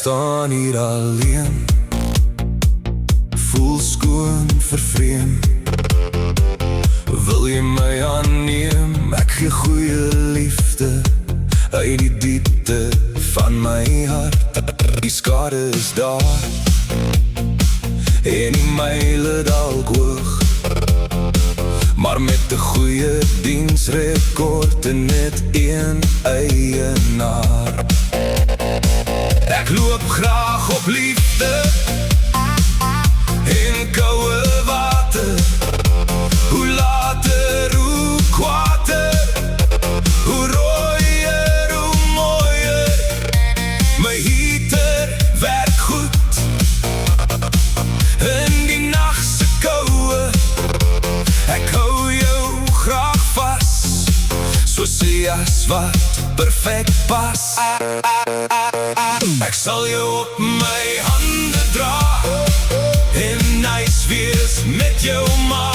staan hier alleen, voel skoon vervreemd. Wil jy my aanneem? Ek gee goeie liefde uit die diepte van my hart. Die skade is daar en die myle dalk hoog, maar met 'n goeie diensrekord en net een eienaar. Ek loop graag op liefde in koue water. Hoe later, hoe kwater, hoe rooier, hoe mooier. My heater werk goed in die nachtse koue. Ek hou jou graag vas, soos 'n jas wat perfect pas. Ek sal jou op my hande dra en nice wees met jou ma.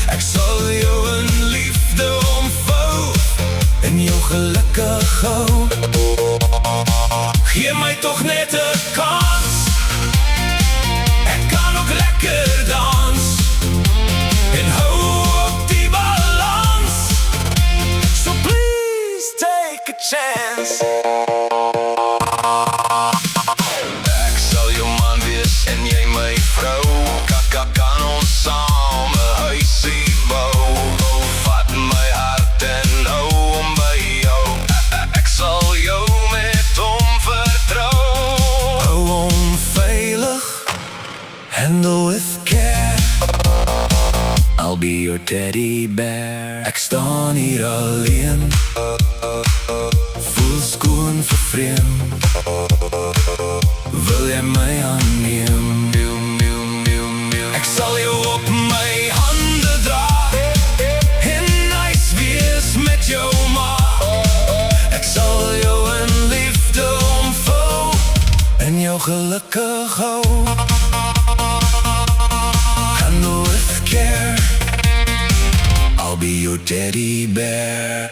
Ek sal jou in liefde omvou en jou gelukkig hou. Gee my toch net 'n kans, ek kan ook lekker dans en hou op die balans. So please take a chance. Ek sal jou man wees en jy my vrou. Kan ons saam 'n huisie bou. Vat my hart en hou hom by jou. Ek sal jou met hom vertrou. Hou hom veilig, handle with care. I'll be your teddy bear. Ek staan hier alleen, voel skoon vervreemd. Wil jy my aanneem? Ek sal jou op my hande dra en nice wees met jou ma. Ek sal jou in liefde omvou en jou gelukkig hou. Handle with care, I'll be your teddy bear.